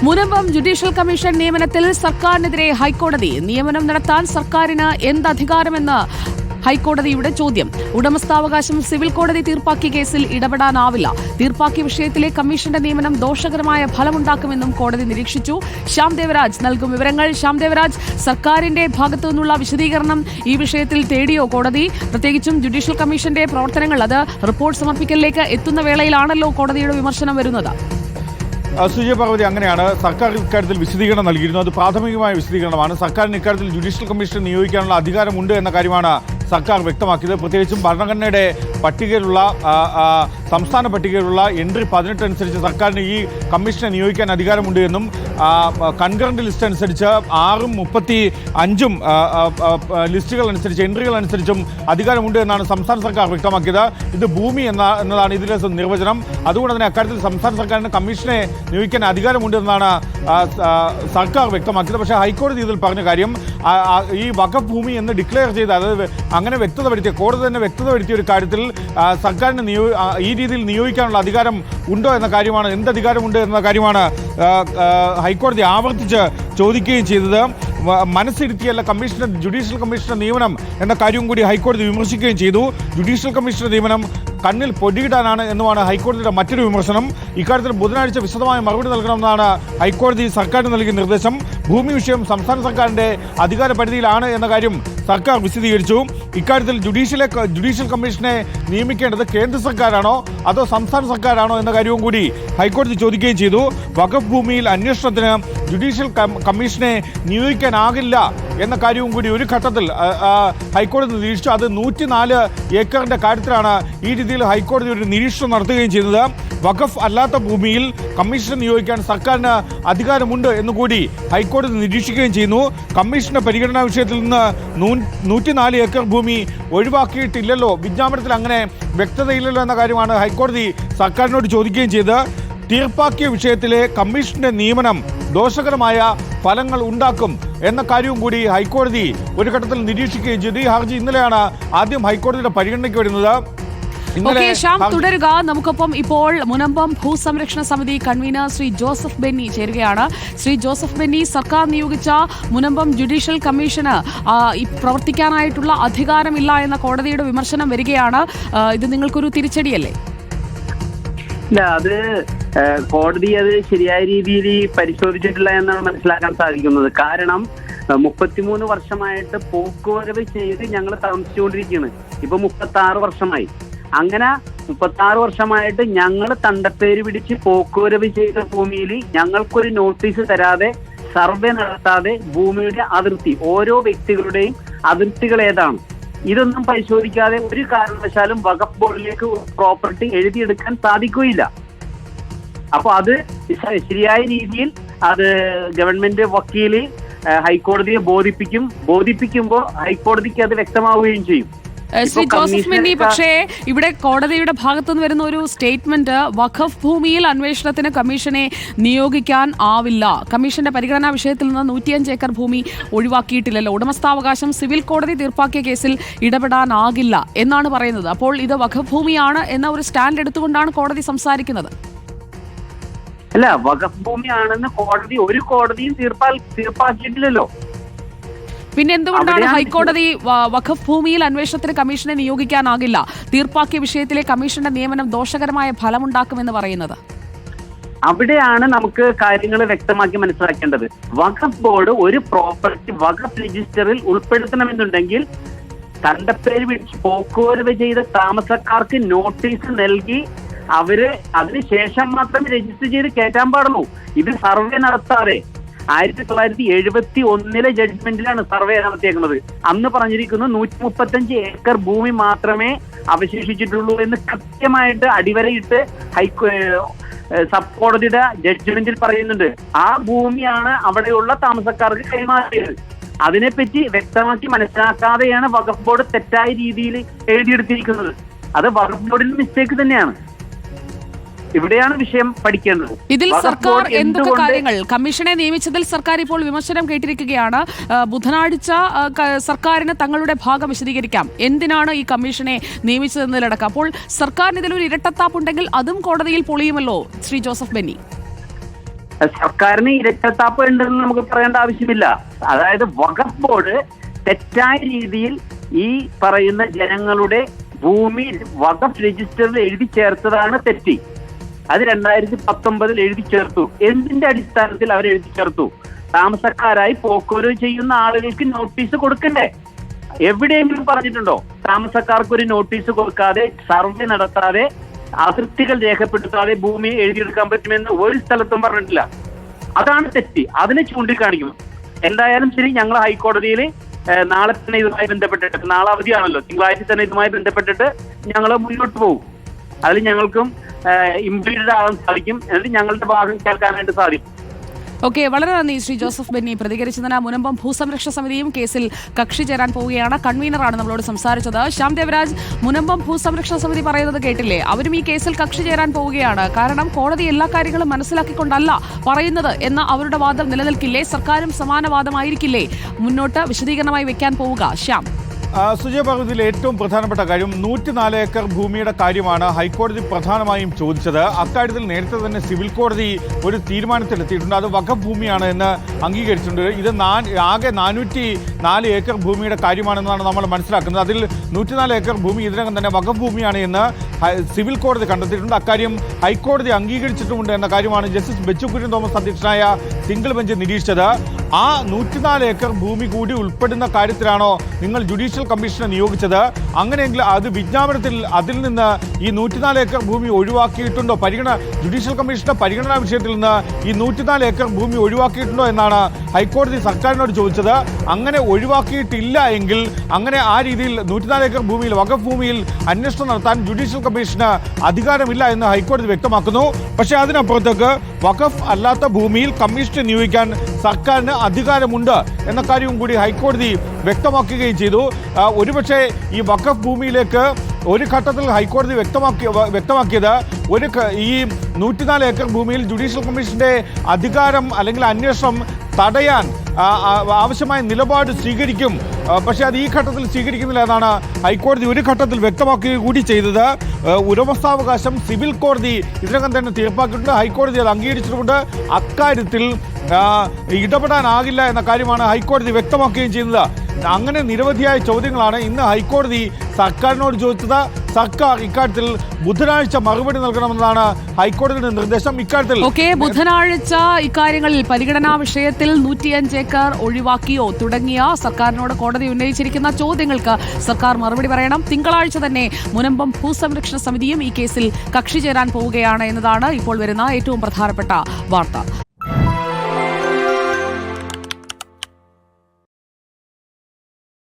Munambam judicial commission നിയമനത്തിൽ സർക്കാരിനെതിരെ ഹൈക്കോടതി. നിയമനം നടത്താൻ സർക്കാരിന് എന്തധികാരമെന്ന് ഹൈക്കോടതിയുടെ ചോദ്യം. ഉടമസ്ഥാവകാശം സിവിൽ കോടതി തീർപ്പാക്കിയ കേസിൽ ഇടപെടാനാവില്ല. തീർപ്പാക്കിയ വിഷയത്തിലെ കമ്മീഷന്റെ നിയമനം ദോഷകരമായ ഫലമുണ്ടാക്കുമെന്നും കോടതി നിരീക്ഷിച്ചു. ശ്യാം ദേവരാജ് നൽകും വിവരങ്ങൾ. ശ്യാം ദേവരാജ്, സർക്കാരിന്റെ ഭാഗത്തു നിന്നുള്ള വിശദീകരണം ഈ വിഷയത്തിൽ തേടിയോ കോടതി? പ്രത്യേകിച്ചും ജുഡീഷ്യൽ കമ്മീഷന്റെ പ്രവർത്തനങ്ങൾ, അത് റിപ്പോർട്ട് സമർപ്പിക്കലിലേക്ക് എത്തുന്ന വേളയിലാണല്ലോ കോടതിയുടെ വിമർശനം വരുന്നത്. സുജയ പാർവതി, അങ്ങനെയാണ്. സർക്കാർ ഇക്കാര്യത്തിൽ വിശദീകരണം നൽകിയിരുന്നു. അത് പ്രാഥമികമായ വിശദീകരണമാണ്. സർക്കാരിന് ഇക്കാര്യത്തിൽ ജുഡീഷ്യൽ കമ്മീഷൻ നിയോഗിക്കാനുള്ള അധികാരമുണ്ട് എന്ന കാര്യമാണ് സർക്കാർ വ്യക്തമാക്കിയത്. പ്രത്യേകിച്ചും ഭരണഘടനയുടെ പട്ടികയിലുള്ള സംസ്ഥാന പട്ടികയിലുള്ള എൻട്രി 18 അനുസരിച്ച് സർക്കാരിന് ഈ കമ്മീഷനെ നിയോഗിക്കാൻ അധികാരമുണ്ട് എന്നും കൺകറന്റ് ലിസ്റ്റ് അനുസരിച്ച് 6ഉം 35ഉം ലിസ്റ്റുകൾ അനുസരിച്ച് എൻട്രികൾ അനുസരിച്ചും അധികാരമുണ്ട് എന്നാണ് സംസ്ഥാന സർക്കാർ വ്യക്തമാക്കിയത്. ഇത് ഭൂമി എന്നതാണ് ഇതിലെ നിർവചനം. അതുകൊണ്ട് തന്നെ അക്കാര്യത്തിൽ സംസ്ഥാന സർക്കാരിന് കമ്മീഷനെ നിയോഗിക്കാൻ അധികാരമുണ്ട് എന്നാണ് സർക്കാർ വ്യക്തമാക്കിയത്. പക്ഷേ ഹൈക്കോടതി ഇതിൽ പറഞ്ഞ കാര്യം ഈ വഖഫ് ഭൂമി എന്ന് ഡിക്ലെയർ ചെയ്ത്, അതായത് അങ്ങനെ വ്യക്തത വരുത്തിയ കോടതി തന്നെ വ്യക്തത വരുത്തിയ ഒരു കാര്യത്തിൽ സർക്കാരിന് ഈ രീതിയിൽ നിയോഗിക്കാനുള്ള അധികാരം ഉണ്ടോ എന്ന കാര്യമാണ്, എന്ത് അധികാരമുണ്ട് എന്ന കാര്യമാണ് ഹൈക്കോടതി ആവർത്തിച്ച് ചോദിക്കുകയും ചെയ്തത്. മനസ്സിരുത്തിയല്ല ജുഡീഷ്യൽ കമ്മീഷണർ നിയമനം എന്ന കാര്യവും കൂടി ഹൈക്കോടതി വിമർശിക്കുകയും ചെയ്തു. ജുഡീഷ്യൽ കമ്മീഷണർ നിയമനം കണ്ണിൽ പൊടിയിടാനാണ് എന്നുമാണ് ഹൈക്കോടതിയുടെ മറ്റൊരു വിമർശനം. ഇക്കാര്യത്തിൽ ബുധനാഴ്ച വിശദമായ മറുപടി നൽകണമെന്നാണ് ഹൈക്കോടതി സർക്കാരിന് നൽകിയ നിർദ്ദേശം. ഭൂമി വിഷയം സംസ്ഥാന സർക്കാരിന്റെ അധികാര പരിധിയിലാണ് എന്ന കാര്യം സർക്കാർ വിശദീകരിച്ചു. ഇക്കാര്യത്തിൽ ജുഡീഷ്യൽ കമ്മീഷനെ നിയമിക്കേണ്ടത് കേന്ദ്ര സർക്കാരാണോ അതോ സംസ്ഥാന സർക്കാരാണോ എന്ന കാര്യവും കൂടി ഹൈക്കോടതി ചോദിക്കുകയും ചെയ്തു. വഖഫ് ഭൂമിയിൽ അന്വേഷണത്തിന് ജുഡീഷ്യൽ കമ്മീഷനെ നിയോഗിക്കാനാകില്ല എന്ന കാര്യവും കൂടി ഒരു ഘട്ടത്തിൽ ഹൈക്കോടതി നിരീക്ഷിച്ചു. അത് 104 ഏക്കറിന്റെ കാര്യത്തിലാണ് ഈ രീതിയിൽ ഹൈക്കോടതി ഒരു നിരീക്ഷണം നടത്തുകയും ചെയ്തത്. വഖഫ് അല്ലാത്ത ഭൂമിയിൽ കമ്മീഷൻ നിയോഗിക്കാൻ സർക്കാരിന് അധികാരമുണ്ട് എന്നുകൂടി ഹൈക്കോടതി നിരീക്ഷിക്കുകയും ചെയ്യുന്നു. കമ്മീഷന്റെ പരിഗണനാ വിഷയത്തിൽ നിന്ന് 104 ഏക്കർ ഭൂമി ഒഴിവാക്കിയിട്ടില്ലല്ലോ, വിജ്ഞാപനത്തിൽ അങ്ങനെ വ്യക്തതയില്ലല്ലോ എന്ന കാര്യമാണ് ഹൈക്കോടതി സർക്കാരിനോട് ചോദിക്കുകയും ചെയ്തത്. തീർപ്പാക്കിയ വിഷയത്തിലെ കമ്മീഷന്റെ നിയമനം ദോഷകരമായ ഫലങ്ങൾ ഉണ്ടാക്കും എന്ന കാര്യവും കൂടി ഹൈക്കോടതി ഒരു ഘട്ടത്തിൽ നിരീക്ഷിക്കുകയും ചെയ്തു. ഈ ഹർജി ഇന്നലെയാണ് ആദ്യം ഹൈക്കോടതിയുടെ പരിഗണനയ്ക്ക് വരുന്നത്. തുടരുക. നമുക്കൊപ്പം ഇപ്പോൾ മുനമ്പം ഭൂസംരക്ഷണ സമിതി കൺവീനർ ശ്രീ ജോസഫ് ബെന്നി ചേരുകയാണ്. ശ്രീ ജോസഫ് ബെന്നി, സർക്കാർ നിയോഗിച്ച മുനമ്പം ജുഡീഷ്യൽ കമ്മീഷന് പ്രവർത്തിക്കാനായിട്ടുള്ള അധികാരമില്ല എന്ന കോടതിയുടെ വിമർശനം വരികയാണ്. ഇത് നിങ്ങൾക്കൊരു തിരിച്ചടിയല്ലേ? ഇല്ല, അത് കോടതി അത് ശരിയായ രീതിയിൽ പരിശോധിച്ചിട്ടില്ല എന്നാണ് മനസ്സിലാക്കാൻ സാധിക്കുന്നത്. കാരണം 33 വർഷമായിട്ട് പോക്കുവരവ് ചെയ്ത് ഞങ്ങൾ താമസിച്ചുകൊണ്ടിരിക്കുകയാണ്. ഇപ്പൊ 36 വർഷമായി. അങ്ങനെ 36 വർഷമായിട്ട് ഞങ്ങൾ തണ്ടപ്പേര് പിടിച്ച് പോക്കുവരവ് ചെയ്ത ഭൂമിയിൽ ഞങ്ങൾക്കൊരു നോട്ടീസ് തരാതെ, സർവേ നടത്താതെ ഭൂമിയുടെ അതിർത്തി, ഓരോ വ്യക്തികളുടെയും അതിർത്തികൾ ഏതാണ്, ഇതൊന്നും പരിശോധിക്കാതെ ഒരു കാരണവശാലും വഖഫ് ബോർഡിലേക്ക് പ്രോപ്പർട്ടി എഴുതിയെടുക്കാൻ സാധിക്കുകയില്ല. അപ്പൊ അത് ശരിയായ രീതിയിൽ അത് ഗവൺമെന്റ് വക്കീല് ഹൈക്കോടതിയെ ബോധിപ്പിക്കുമ്പോൾ ഹൈക്കോടതിക്ക് അത് വ്യക്തമാവുകയും ചെയ്യും. ശ്രീ ജോസഫ് ബെന്നി, പക്ഷേ ഇവിടെ കോടതിയുടെ ഭാഗത്തുനിന്ന് വരുന്ന ഒരു സ്റ്റേറ്റ്മെന്റ്, വഖഫ് ഭൂമിയിൽ അന്വേഷണത്തിന് കമ്മീഷനെ നിയോഗിക്കാൻ ആവില്ല. കമ്മീഷന്റെ പരിഗണനാ വിഷയത്തിൽ നിന്ന് 105 ഏക്കർ ഭൂമി ഒഴിവാക്കിയിട്ടില്ലല്ലോ. ഉടമസ്ഥാവകാശം സിവിൽ കോടതി തീർപ്പാക്കിയ കേസിൽ ഇടപെടാനാകില്ല എന്നാണ് പറയുന്നത്. അപ്പോൾ ഇത് വഖഫ് ഭൂമിയാണ് എന്ന ഒരു സ്റ്റാൻഡ് എടുത്തുകൊണ്ടാണ് കോടതി സംസാരിക്കുന്നത്. അല്ല, വഖഫ് ഭൂമിയാണെന്ന് ഒരു കോടതിയും തീർപ്പാക്കിയിട്ടില്ലല്ലോ. പിന്നെ എന്തുകൊണ്ടാണ് ഹൈക്കോടതി വഖഫ് ഭൂമിയിൽ അന്വേഷണത്തിന് കമ്മീഷനെ നിയോഗിക്കാനാകില്ല, തീർപ്പാക്കിയ വിഷയത്തിലെ കമ്മീഷന്റെ നിയമനം ദോഷകരമായ ഫലമുണ്ടാക്കുമെന്ന് പറയുന്നത്? അവിടെയാണ് നമുക്ക് കാര്യങ്ങൾ വ്യക്തമാക്കി മനസ്സിലാക്കേണ്ടത്. വഖഫ് ബോർഡ് ഒരു പ്രോപ്പർട്ടി വഖഫ് രജിസ്റ്ററിൽ ഉൾപ്പെടുത്തണമെന്നുണ്ടെങ്കിൽ തണ്ടപ്പേര് പിടിച്ച് പോക്കുവരവ് ചെയ്ത താമസക്കാർക്ക് നോട്ടീസ് നൽകി അവര് അതിനുശേഷം മാത്രമേ രജിസ്റ്റർ ചെയ്ത് കയറ്റാൻ പാടുള്ളൂ. ഇത് സർവേ നടത്താതെ 1971 ജഡ്ജ്മെന്റിലാണ് സർവേ നടത്തിയേക്കുന്നത്. അന്ന് പറഞ്ഞിരിക്കുന്നു 135 ഏക്കർ ഭൂമി മാത്രമേ അവശേഷിച്ചിട്ടുള്ളൂ എന്ന് കൃത്യമായിട്ട് അടിവരയിട്ട് സബ് കോടതിയുടെ ജഡ്ജ്മെന്റിൽ പറയുന്നുണ്ട്. ആ ഭൂമിയാണ് അവിടെയുള്ള താമസക്കാർക്ക് കൈമാറിയത്. അതിനെപ്പറ്റി വ്യക്തമാക്കി മനസ്സിലാക്കാതെയാണ് വഖഫ് ബോർഡ് തെറ്റായ രീതിയിൽ എഴുതിയെടുത്തിരിക്കുന്നത്. അത് വഖഫ് ബോർഡിന്റെ മിസ്റ്റേക്ക് തന്നെയാണ്. ഇവിടെയാണ് വിഷയം പഠിക്കേണ്ടത്. ഇതിൽ സർക്കാർ എന്തൊക്കെ കാര്യങ്ങൾ, കമ്മീഷനെ നിയമിച്ചതിൽ സർക്കാർ ഇപ്പോൾ വിമർശനം കേട്ടിരിക്കുകയാണ്. ബുധനാഴ്ച സർക്കാരിന് തങ്ങളുടെ ഭാഗം വിശദീകരിക്കാം, എന്തിനാണ് ഈ കമ്മീഷനെ നിയമിച്ചതെന്നതിലടക്കം. അപ്പോൾ സർക്കാരിന് ഇതിലൊരു ഇരട്ടത്താപ്പുണ്ടെങ്കിൽ അതും കോടതിയിൽ പൊളിയുമല്ലോ ശ്രീ ജോസഫ് ബെന്നി. സർക്കാരിന് ഇരട്ടത്താപ്പ് ഉണ്ടെന്ന് നമുക്ക് പറയേണ്ട ആവശ്യമില്ല. അതായത് വഖഫ് ബോർഡ് തെറ്റായ രീതിയിൽ ഈ പറയുന്ന ജനങ്ങളുടെ ഭൂമി വഖഫ് രജിസ്റ്ററിൽ എഴുതി ചേർത്തതാണ് തെറ്റി. അത് 2019 എഴുതി ചേർത്തു. എന്തിന്റെ അടിസ്ഥാനത്തിൽ അവർ എഴുതി ചേർത്തു? താമസക്കാരായി പോക്കുവരവ് ചെയ്യുന്ന ആളുകൾക്ക് നോട്ടീസ് കൊടുക്കണ്ടേ? എവിടെയെങ്കിലും പറഞ്ഞിട്ടുണ്ടോ താമസക്കാർക്ക് ഒരു നോട്ടീസ് കൊടുക്കാതെ, സർവേ നടത്താതെ, അതിർത്തികൾ രേഖപ്പെടുത്താതെ ഭൂമി എഴുതിയെടുക്കാൻ പറ്റുമെന്ന് ഒരു സ്ഥലത്തും പറഞ്ഞിട്ടില്ല. അതാണ് തെറ്റ്. അതിനെ ചൂണ്ടിക്കാണിക്കും. എന്തായാലും ശരി, ഞങ്ങൾ ഹൈക്കോടതിയിൽ നാളെ തന്നെ ഇതുമായി ബന്ധപ്പെട്ടിട്ട്, നാളെ അവധിയാണല്ലോ, തിങ്കളാഴ്ച തന്നെ ഇതുമായി ബന്ധപ്പെട്ടിട്ട് ഞങ്ങൾ മുന്നോട്ട് പോകും. അതിൽ ഞങ്ങൾക്കും ഇംപ്ലീറ്റഡ് ആകാൻ സാധിക്കും, എന്നിട്ട് ഞങ്ങളുടെ ഭാഗം കേൾക്കാനായിട്ട് സാധിക്കും. ഓക്കെ, വളരെ നന്ദി ശ്രീ ജോസഫ് ബെന്നി പ്രതികരിച്ചതിന്. മുനമ്പം ഭൂസംരക്ഷണ സമിതിയും കേസിൽ കക്ഷി ചേരാൻ പോവുകയാണ്. കൺവീനറാണ് നമ്മളോട് സംസാരിച്ചത്. ശ്യാം ദേവരാജ്, മുനമ്പം ഭൂസംരക്ഷണ സമിതി പറയുന്നത് കേട്ടില്ലേ? അവരും ഈ കേസിൽ കക്ഷി ചേരാൻ പോവുകയാണ്. കാരണം കോടതി എല്ലാ കാര്യങ്ങളും മനസ്സിലാക്കിക്കൊണ്ടല്ല പറയുന്നത് എന്ന അവരുടെ വാദം നിലനിൽക്കില്ലേ? സർക്കാരും സമാന വാദമായിരിക്കില്ലേ മുന്നോട്ട് വിശദീകരണമായി വെക്കാൻ പോവുക? ശ്യാം. സുജയ പറഞ്ഞതിൽ ഏറ്റവും പ്രധാനപ്പെട്ട കാര്യം 104 ഏക്കർ ഭൂമിയുടെ കാര്യമാണ് ഹൈക്കോടതി പ്രധാനമായും ചോദിച്ചത്. അക്കാര്യത്തിൽ നേരത്തെ തന്നെ സിവിൽ കോടതി ഒരു തീരുമാനത്തിലെത്തിയിട്ടുണ്ട്. അത് വഖഫ് ഭൂമിയാണ് എന്ന് അംഗീകരിച്ചിട്ടുണ്ട്. ഇത് ആകെ 404 ഏക്കർ ഭൂമിയുടെ കാര്യമാണെന്നാണ് നമ്മൾ മനസ്സിലാക്കുന്നത്. അതിൽ 104 ഏക്കർ ഭൂമി ഇതിനകം തന്നെ വഖഫ് ഭൂമിയാണ് എന്ന് സിവിൽ കോടതി കണ്ടെത്തിയിട്ടുണ്ട്. അക്കാര്യം ഹൈക്കോടതി അംഗീകരിച്ചിട്ടുമുണ്ട് എന്ന കാര്യമാണ് ജസ്റ്റിസ് ബെച്ചുകുര്യൻ തോമസ് അധ്യക്ഷനായ സിംഗിൾ ബെഞ്ച് നിരീക്ഷിച്ചത്. ആ 104 ഏക്കർ ഭൂമി കൂടി ഉൾപ്പെടുന്ന കാര്യത്തിലാണോ നിങ്ങൾ ജുഡീഷ്യൽ കമ്മീഷനെ നിയോഗിച്ചത്? അങ്ങനെയെങ്കിൽ അത് വിജ്ഞാപനത്തിൽ അതിൽ നിന്ന് ഈ 104 ഏക്കർ ഭൂമി ഒഴിവാക്കിയിട്ടുണ്ടോ? ജുഡീഷ്യൽ കമ്മീഷന്റെ പരിഗണനാ വിഷയത്തിൽ നിന്ന് ഈ 104 ഏക്കർ ഭൂമി ഒഴിവാക്കിയിട്ടുണ്ടോ എന്നാണ് ഹൈക്കോടതി സർക്കാരിനോട് ചോദിച്ചത്. അങ്ങനെ ഒഴിവാക്കിയിട്ടില്ല എങ്കിൽ, അങ്ങനെ ആ രീതിയിൽ 104 ഏക്കർ ഭൂമിയിൽ, വഖഫ് ഭൂമിയിൽ അന്വേഷണം നടത്താൻ ജുഡീഷ്യൽ കമ്മീഷന് അധികാരമില്ല എന്ന് ഹൈക്കോടതി വ്യക്തമാക്കുന്നു. പക്ഷേ അതിനപ്പുറത്തേക്ക് വഖഫ് അല്ലാത്ത ഭൂമിയിൽ കമ്മീഷനെ നിയോഗിക്കാൻ സർക്കാരിന് അധികാരമുണ്ട് എന്ന കാര്യവും കൂടി ഹൈക്കോടതി വ്യക്തമാക്കുകയും ചെയ്തു. ഒരുപക്ഷെ ഈ വഖഫ് ഭൂമിയിലേക്ക് ഒരു ഘട്ടത്തിൽ ഹൈക്കോടതി വ്യക്തമാക്കിയത് ഈ 104 ഏക്കർ ഭൂമിയിൽ ജുഡീഷ്യൽ കമ്മീഷന്റെ അധികാരം അല്ലെങ്കിൽ അന്വേഷണം തടയാൻ ആവശ്യമായ നിലപാട് സ്വീകരിക്കും. പക്ഷേ അത് ഈ ഘട്ടത്തിൽ സ്വീകരിക്കുന്നില്ല എന്നാണ് ഹൈക്കോടതി ഒരു ഘട്ടത്തിൽ വ്യക്തമാക്കുക കൂടി ചെയ്തത്. ഉടമസ്ഥാവകാശം സിവിൽ കോടതി ഇതിനകം തന്നെ തീർപ്പാക്കിയിട്ടുണ്ട്. ഹൈക്കോടതി അത് അംഗീകരിച്ചിട്ടുമുണ്ട്. അക്കാര്യത്തിൽ ഇടപെടാനാകില്ല എന്ന കാര്യമാണ് ഹൈക്കോടതി വ്യക്തമാക്കുകയും ചെയ്യുന്നത്. അങ്ങനെ നിരവധിയായ ചോദ്യങ്ങളാണ് ഇന്ന് ഹൈക്കോടതി സർക്കാരിനോട് ചോദിച്ചത്. സർക്കാർ ഇക്കാര്യത്തിൽ ബുധനാഴ്ച മറുപടി നൽകണമെന്നതാണ് ഹൈക്കോടതിയുടെ നിർദ്ദേശം. ഇക്കാര്യത്തിൽ ബുധനാഴ്ച ഇക്കാര്യങ്ങളിൽ പരിഗണനാ വിഷയത്തിൽ 105 ഏക്കർ ഒഴിവാക്കിയോ തുടങ്ങിയ സർക്കാരിനോട് കോടതി ഉന്നയിച്ചിരിക്കുന്ന ചോദ്യങ്ങൾക്ക് സർക്കാർ മറുപടി പറയണം. തിങ്കളാഴ്ച തന്നെ മുനമ്പം ഭൂസംരക്ഷണ സമിതിയും ഈ കേസിൽ കക്ഷി ചേരാൻ പോവുകയാണ് എന്നതാണ് ഇപ്പോൾ വരുന്ന ഏറ്റവും പ്രധാനപ്പെട്ട വാർത്ത.